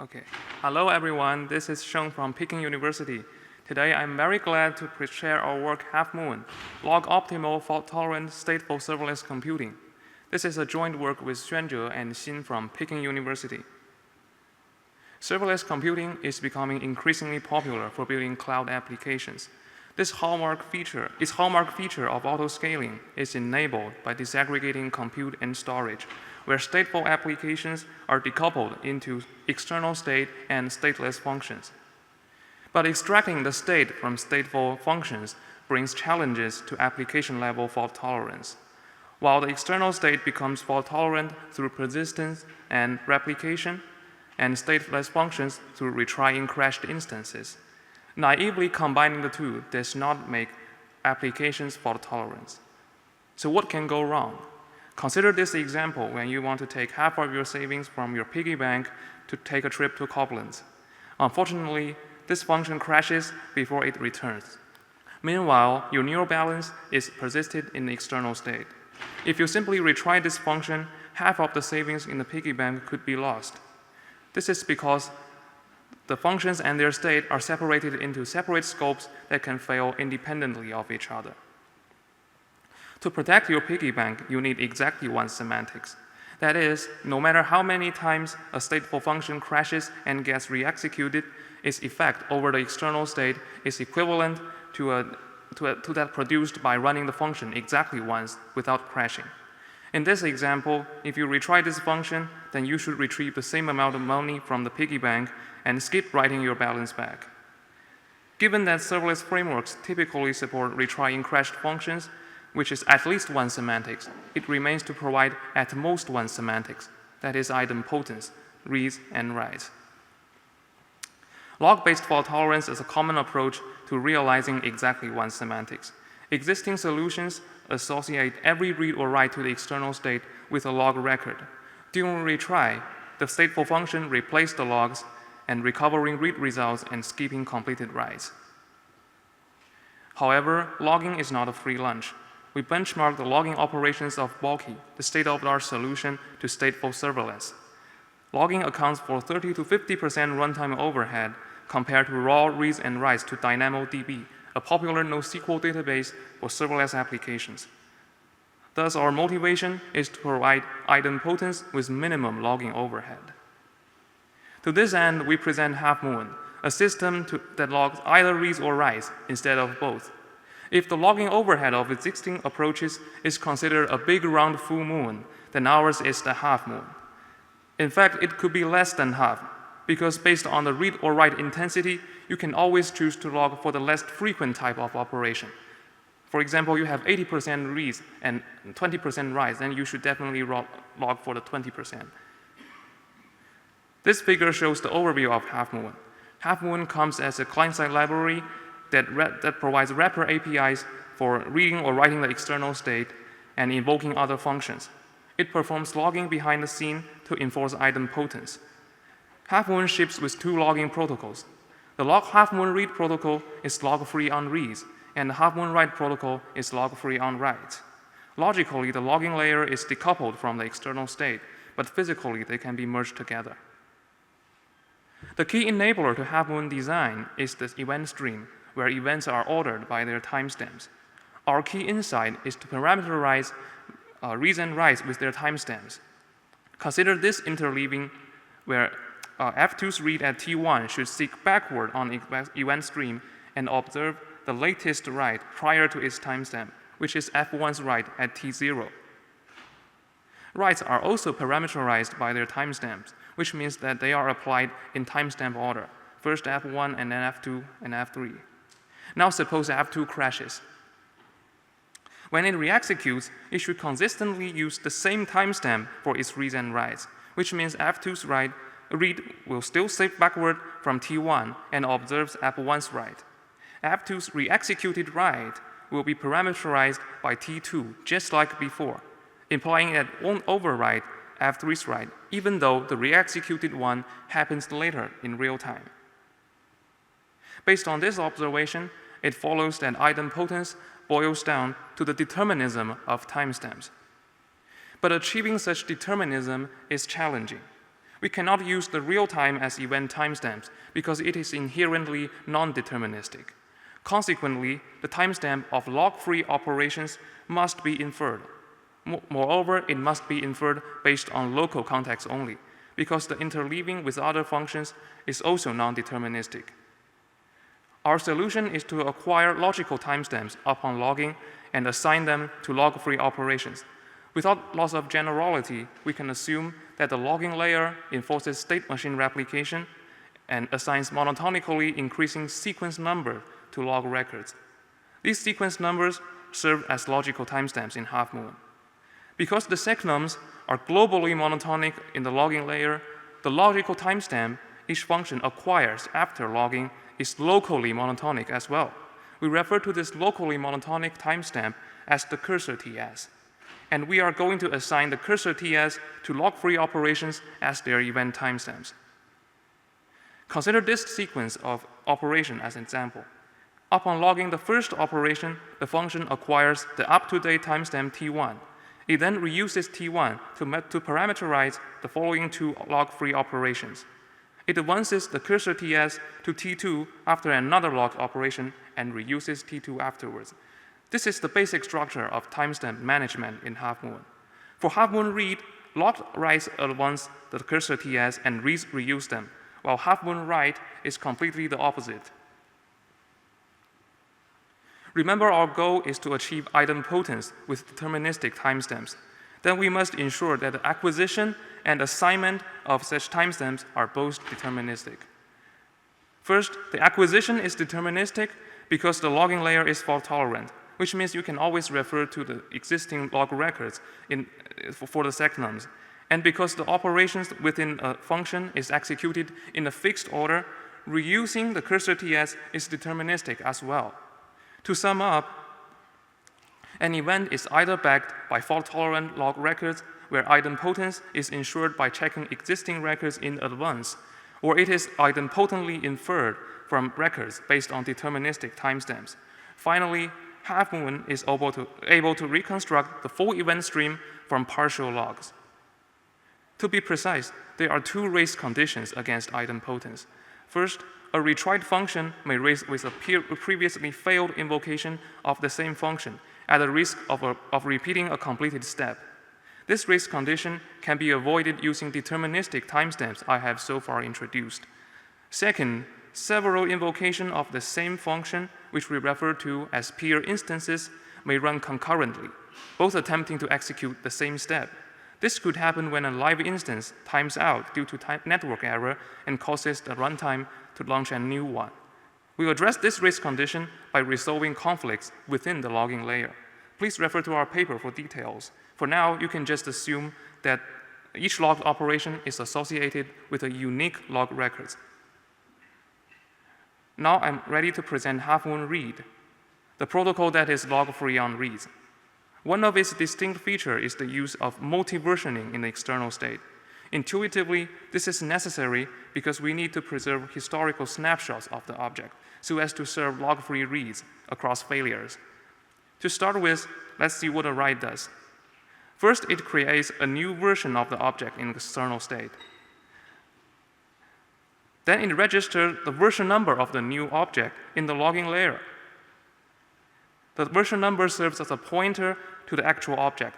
Okay. Hello, everyone. This is Sheng from Peking University. Today, I'm very glad to share our work Halfmoon, log-optimal, fault-tolerant, stateful serverless computing. This is a joint work with Xuanzhe and Xin from Peking University. Serverless computing is becoming increasingly popular for building cloud applications. This hallmark feature of auto-scaling is enabled by disaggregating compute and storage, where stateful applications are decoupled into external state and stateless functions. But extracting the state from stateful functions brings challenges to application-level fault tolerance. While the external state becomes fault-tolerant through persistence and replication, and stateless functions through retrying crashed instances, naively combining the two does not make applications fault-tolerant. So what can go wrong? Consider this example when you want to take half of your savings from your piggy bank to take a trip to Copland. Unfortunately, this function crashes before it returns. Meanwhile, your neural balance is persisted in the external state. If you simply retry this function, half of the savings in the piggy bank could be lost. This is because the functions and their state are separated into separate scopes that can fail independently of each other. To protect your piggy bank, you need exactly one semantics. That is, no matter how many times a stateful function crashes and gets re-executed, its effect over the external state is equivalent to that produced by running the function exactly once without crashing. In this example, if you retry this function, then you should retrieve the same amount of money from the piggy bank and skip writing your balance back. Given that serverless frameworks typically support retrying crashed functions, which is at least one semantics, it remains to provide at most one semantics, that is idempotence, reads and writes. Log-based fault tolerance is a common approach to realizing exactly one semantics. Existing solutions associate every read or write to the external state with a log record. During retry, the stateful function replaces the logs and recovering read results and skipping completed writes. However, logging is not a free lunch. We benchmark the logging operations of Bulky, the state-of-the-art solution, to stateful serverless. Logging accounts for 30 to 50% runtime overhead compared to raw reads and writes to DynamoDB, a popular NoSQL database for serverless applications. Thus, our motivation is to provide idempotence with minimum logging overhead. To this end, we present Halfmoon, a system that logs either reads or writes instead of both. If the logging overhead of existing approaches is considered a big round full moon, then ours is the half moon. In fact, it could be less than half, because based on the read or write intensity, you can always choose to log for the less frequent type of operation. For example, you have 80% reads and 20% writes, then you should definitely log for the 20%. This figure shows the overview of Halfmoon. Halfmoon comes as a client-side library that provides wrapper APIs for reading or writing the external state and invoking other functions. It performs logging behind the scene to enforce idempotence. Halfmoon ships with two logging protocols. The Halfmoon read protocol is log-free on reads, and the Halfmoon write protocol is log-free on writes. Logically, the logging layer is decoupled from the external state, but physically they can be merged together. The key enabler to Halfmoon design is the event stream, where events are ordered by their timestamps. Our key insight is to parameterize reads and writes with their timestamps. Consider this interleaving where F2's read at T1 should seek backward on event stream and observe the latest write prior to its timestamp, which is F1's write at T0. Writes are also parameterized by their timestamps, which means that they are applied in timestamp order, first F1 and then F2 and F3. Now suppose F2 crashes. When it re-executes, it should consistently use the same timestamp for its reads and writes, which means F2's read will still save backward from T1 and observes F1's write. F2's re-executed write will be parameterized by T2, just like before, implying it won't overwrite F3's write, even though the re-executed one happens later in real time. Based on this observation, it follows that idempotence boils down to the determinism of timestamps. But achieving such determinism is challenging. We cannot use the real time as event timestamps because it is inherently non-deterministic. Consequently, the timestamp of log-free operations must be inferred. Moreover, it must be inferred based on local context only, because the interleaving with other functions is also non-deterministic. Our solution is to acquire logical timestamps upon logging and assign them to log-free operations. Without loss of generality, we can assume that the logging layer enforces state machine replication and assigns monotonically increasing sequence number to log records. These sequence numbers serve as logical timestamps in Halfmoon. Because the seqnums are globally monotonic in the logging layer, the logical timestamp each function acquires after logging is locally monotonic as well. We refer to this locally monotonic timestamp as the cursor TS. And we are going to assign the cursor TS to log-free operations as their event timestamps. Consider this sequence of operation as an example. Upon logging the first operation, the function acquires the up-to-date timestamp T1. It then reuses T1 to parameterize the following two log-free operations. It advances the cursor TS to T2 after another log operation and reuses T2 afterwards. This is the basic structure of timestamp management in Halfmoon. For Halfmoon read, log writes advance the cursor TS and reads reuse them, while Halfmoon write is completely the opposite. Remember, our goal is to achieve idempotence with deterministic timestamps. Then we must ensure that the acquisition and assignment of such timestamps are both deterministic. First, the acquisition is deterministic because the logging layer is fault-tolerant, which means you can always refer to the existing log records for the seqnums. And because the operations within a function is executed in a fixed order, reusing the cursor TS is deterministic as well. To sum up, an event is either backed by fault-tolerant log records, where idempotence is ensured by checking existing records in advance, or it is idempotently inferred from records based on deterministic timestamps. Finally, Halfmoon is able to reconstruct the full event stream from partial logs. To be precise, there are two race conditions against idempotence. First, a retried function may race with a previously failed invocation of the same function at the risk of repeating a completed step. This race condition can be avoided using deterministic timestamps I have so far introduced. Second, several invocations of the same function, which we refer to as peer instances, may run concurrently, both attempting to execute the same step. This could happen when a live instance times out due to network error and causes the runtime to launch a new one. We address this race condition by resolving conflicts within the logging layer. Please refer to our paper for details. For now, you can just assume that each log operation is associated with a unique log record. Now I'm ready to present Halfmoon read, the protocol that is log-free on reads. One of its distinct features is the use of multi-versioning in the external state. Intuitively, this is necessary because we need to preserve historical snapshots of the object so as to serve log-free reads across failures. To start with, let's see what a write does. First, it creates a new version of the object in the external state. Then it registers the version number of the new object in the logging layer. The version number serves as a pointer to the actual object.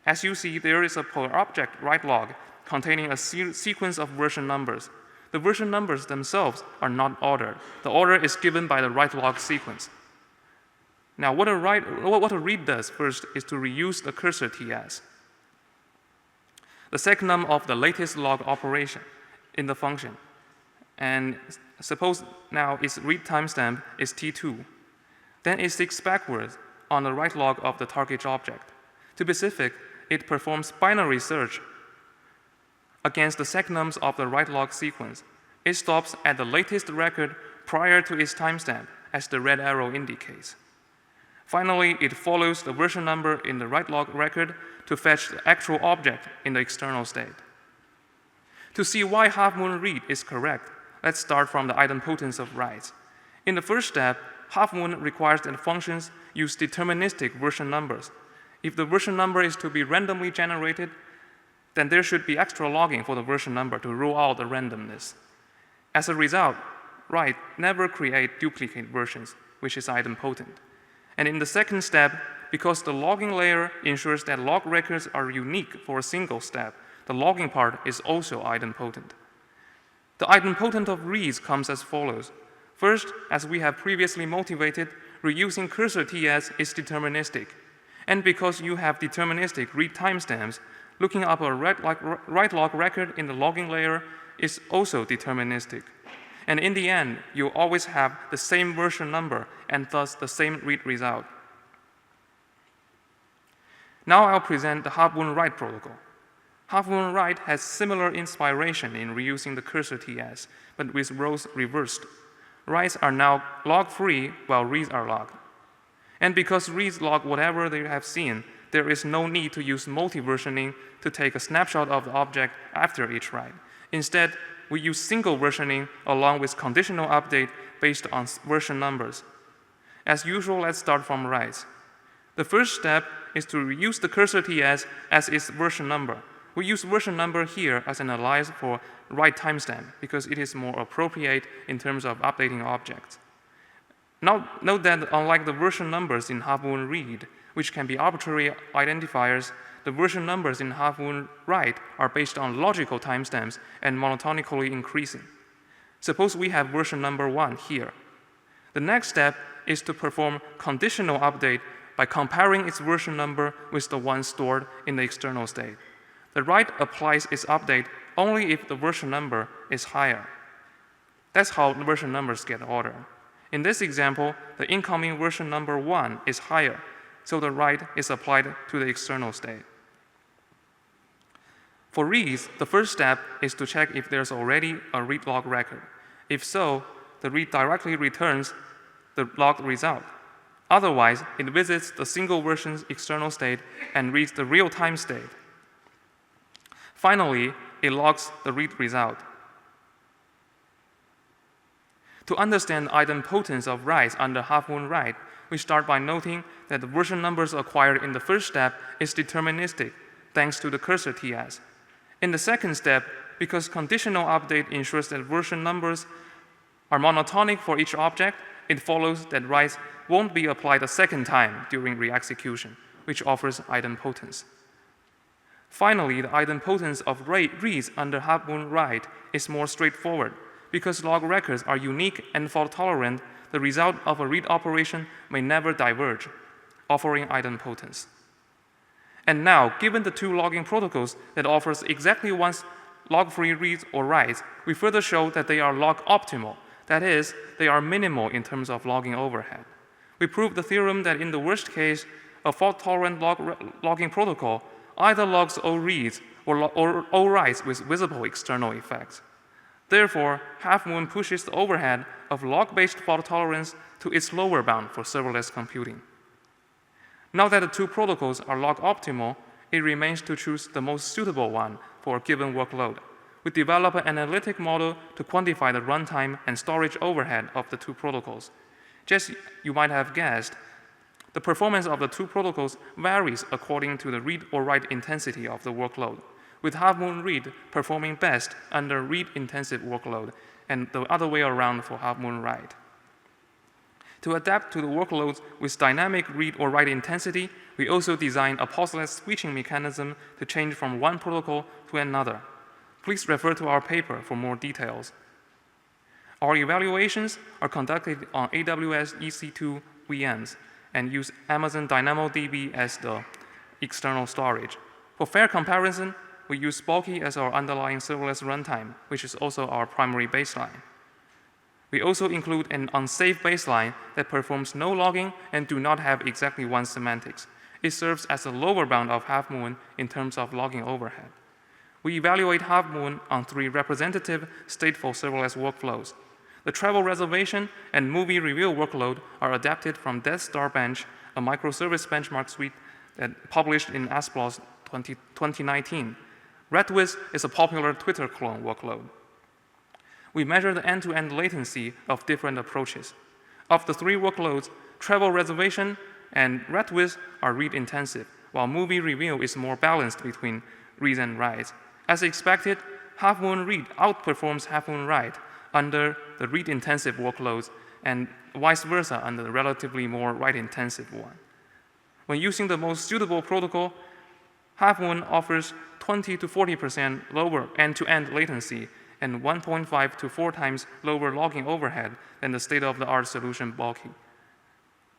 As you see, there is a per object write log containing a sequence of version numbers. The version numbers themselves are not ordered. The order is given by the write log sequence. Now, what a read does first is to reuse the cursor TS, the seqnum of the latest log operation in the function. And suppose now its read timestamp is T2. Then it seeks backwards on the write log of the target object. To be specific, it performs binary search against the seqnums of the write log sequence. It stops at the latest record prior to its timestamp, as the red arrow indicates. Finally, it follows the version number in the write log record to fetch the actual object in the external state. To see why Halfmoon read is correct, let's start from the idempotence of writes. In the first step, Halfmoon requires that functions use deterministic version numbers. If the version number is to be randomly generated, then there should be extra logging for the version number to rule out the randomness. As a result, write never create duplicate versions, which is idempotent. And in the second step, because the logging layer ensures that log records are unique for a single step, the logging part is also idempotent. The idempotent of reads comes as follows. First, as we have previously motivated, reusing cursor TS is deterministic. And because you have deterministic read timestamps, looking up a write log record in the logging layer is also deterministic. And in the end, you always have the same version number and thus the same read result. Now I'll present the Halfmoon write protocol. Halfmoon write has similar inspiration in reusing the cursor TS, but with roles reversed. Writes are now log-free while reads are logged. And because reads log whatever they have seen, there is no need to use multi-versioning to take a snapshot of the object after each write. Instead, we use single versioning along with conditional update based on version numbers. As usual, let's start from writes. The first step is to reuse the cursor TS as its version number. We use version number here as an alias for write timestamp because it is more appropriate in terms of updating objects. Now, note that unlike the version numbers in Halfmoon read, which can be arbitrary identifiers, the version numbers in Halfmoon write are based on logical timestamps and monotonically increasing. Suppose we have version number 1 here. The next step is to perform conditional update by comparing its version number with the one stored in the external state. The write applies its update only if the version number is higher. That's how the version numbers get ordered. In this example, the incoming version number 1 is higher, so the write is applied to the external state. For reads, the first step is to check if there's already a read log record. If so, the read directly returns the logged result. Otherwise, it visits the single version's external state and reads the real-time state. Finally, it logs the read result. To understand idempotence of writes under Halfmoon write, we start by noting that the version numbers acquired in the first step is deterministic, thanks to the cursor TS. In the second step, because conditional update ensures that version numbers are monotonic for each object, it follows that writes won't be applied a second time during re-execution, which offers idempotence. Finally, the idempotence of reads under Halfmoon write is more straightforward. Because log records are unique and fault-tolerant, the result of a read operation may never diverge, offering idempotence. And now, given the two logging protocols that offers exactly one log-free reads or writes, we further show that they are log-optimal. That is, they are minimal in terms of logging overhead. We prove the theorem that in the worst case, a fault-tolerant logging protocol either logs all reads or all writes with visible external effects. Therefore, Halfmoon pushes the overhead of log-based fault tolerance to its lower bound for serverless computing. Now that the two protocols are log-optimal, it remains to choose the most suitable one for a given workload. We develop an analytic model to quantify the runtime and storage overhead of the two protocols. Just you might have guessed, the performance of the two protocols varies according to the read or write intensity of the workload, with Halfmoon read performing best under read-intensive workload and the other way around for Halfmoon write. To adapt to the workloads with dynamic read or write intensity, we also designed a pauseless switching mechanism to change from one protocol to another. Please refer to our paper for more details. Our evaluations are conducted on AWS EC2 VMs and use Amazon DynamoDB as the external storage. For fair comparison, we use Bulky as our underlying serverless runtime, which is also our primary baseline. We also include an unsafe baseline that performs no logging and do not have exactly one semantics. It serves as a lower bound of Halfmoon in terms of logging overhead. We evaluate Halfmoon on 3 representative stateful serverless workflows. The travel reservation and movie review workload are adapted from Death Star Bench, a microservice benchmark suite that published in ASPLOS 2019. RedWiz is a popular Twitter clone workload. We measure the end-to-end latency of different approaches. Of the 3 workloads, travel reservation and RedWiz are read-intensive, while movie review is more balanced between reads and writes. As expected, Halfmoon read outperforms Halfmoon write under the read-intensive workloads and vice versa under the relatively more write-intensive one. When using the most suitable protocol, Halfmoon offers 20 to 40% lower end-to-end latency and 1.5 to 4 times lower logging overhead than the state-of-the-art solution Bulky.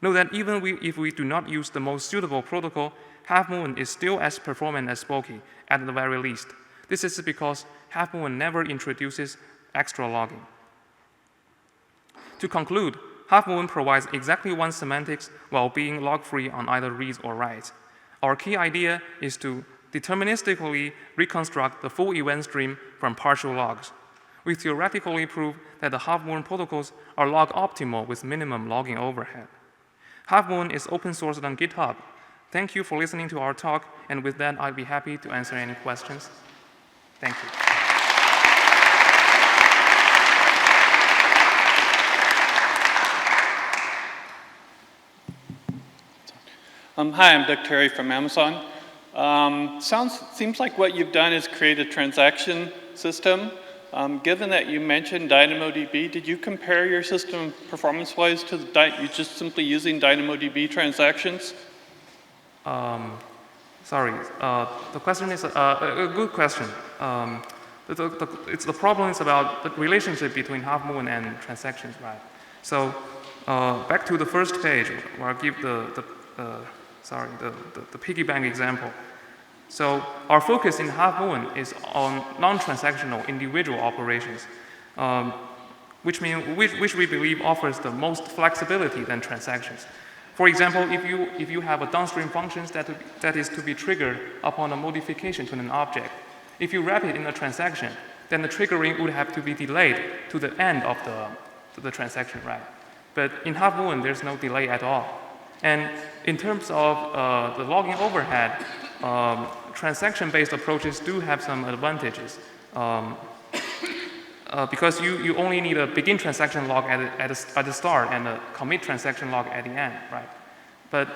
Note that even if we do not use the most suitable protocol, Halfmoon is still as performant as Bulky at the very least. This is because Halfmoon never introduces extra logging. To conclude, Halfmoon provides exactly one semantics while being log-free on either reads or writes. Our key idea is to deterministically reconstruct the full event stream from partial logs. We theoretically prove that the Halfmoon protocols are log-optimal with minimum logging overhead. Halfmoon is open sourced on GitHub. Thank you for listening to our talk, and with that, I'd be happy to answer any questions. Thank you. Hi, I'm Doug Terry from Amazon. Seems like what you've done is create a transaction system. Given that you mentioned DynamoDB, did you compare your system performance-wise to you just simply using DynamoDB transactions? Sorry, the question is a good question. The problem is about the relationship between Halfmoon and transactions, right? So back to the first page where I give the piggy bank example. So our focus in Halfmoon is on non-transactional individual operations, which we believe offers the most flexibility than transactions. For example, if you have a downstream functions that is to be triggered upon a modification to an object, if you wrap it in a transaction, then the triggering would have to be delayed to the end of the transaction, right? But in Halfmoon, there's no delay at all. And in terms of the logging overhead, transaction-based approaches do have some advantages because you only need a begin transaction log at the start and a commit transaction log at the end, right? But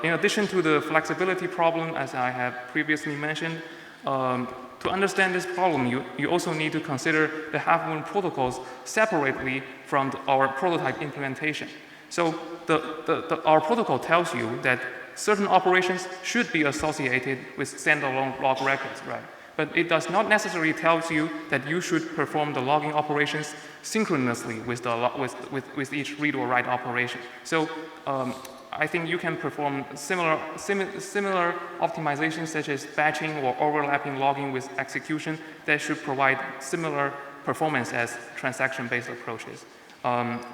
in addition to the flexibility problem, as I have previously mentioned, to understand this problem, you also need to consider the Halfmoon protocols separately from our prototype implementation. So our protocol tells you that certain operations should be associated with standalone log records, right? But it does not necessarily tell you that you should perform the logging operations synchronously with each read or write operation. So I think you can perform similar optimizations such as batching or overlapping logging with execution that should provide similar performance as transaction-based approaches.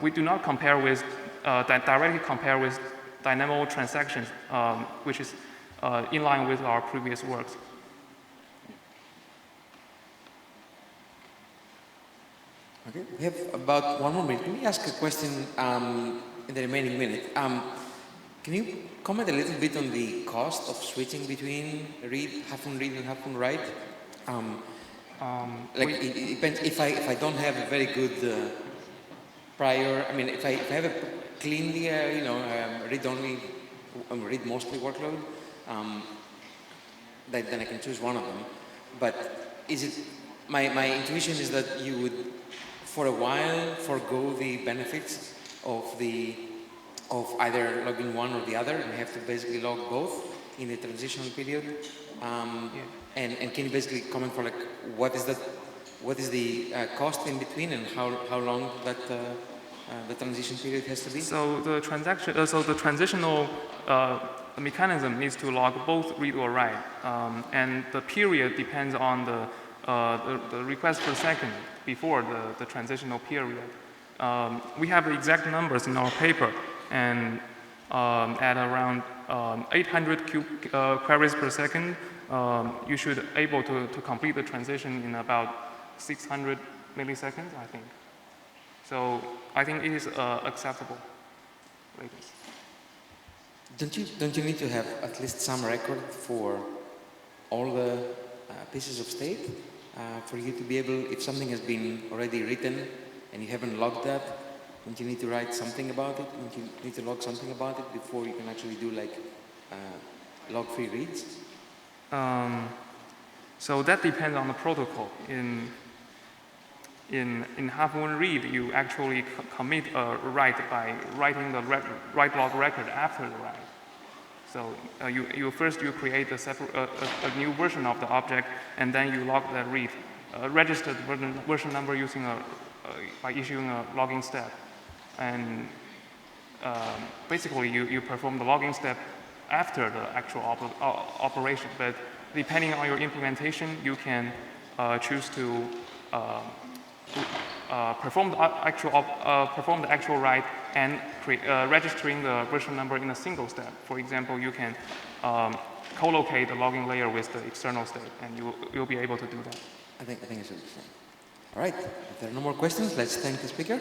We do not compare with directly compare with Dynamo transactions, which is in line with our previous works. Okay, we have about 1 more minute. Can we ask a question in the remaining minute? Can you comment a little bit on the cost of switching between Halfmoon read and Halfmoon write? It depends. If I don't have a very good prior, I mean, if I have a cleanly, read-only, read-mostly workload, then I can choose one of them. But is it? My intuition is that you would, for a while, forego the benefits of either logging one or the other, and have to basically log both in the transitional period. And can you basically comment for what is the cost in between, and how long that the transition period has to be? So the transitional mechanism needs to log both read or write, and the period depends on the request per second before the transitional period. We have the exact numbers in our paper, and at around 800 queries per second, you should able to complete the transition in about 600 milliseconds, I think. So I think it is acceptable. Don't you need to have at least some record for all the pieces of state for you to be able, if something has been already written and you haven't logged that, don't you need to write something about it? Don't you need to log something about it before you can actually do log-free reads? So that depends on the protocol. In Halfmoon read, you actually commit a write by writing the write log record after the write. So you first create a new version of the object, and then you log that read. Register the version number using by issuing a logging step, and basically you perform the logging step after the actual operation. But depending on your implementation, you can choose to perform the actual write and registering the version number in a single step. For example, you can co-locate the logging layer with the external state, and you'll be able to do that. I think it's understand. All right, if there are no more questions, let's thank the speaker.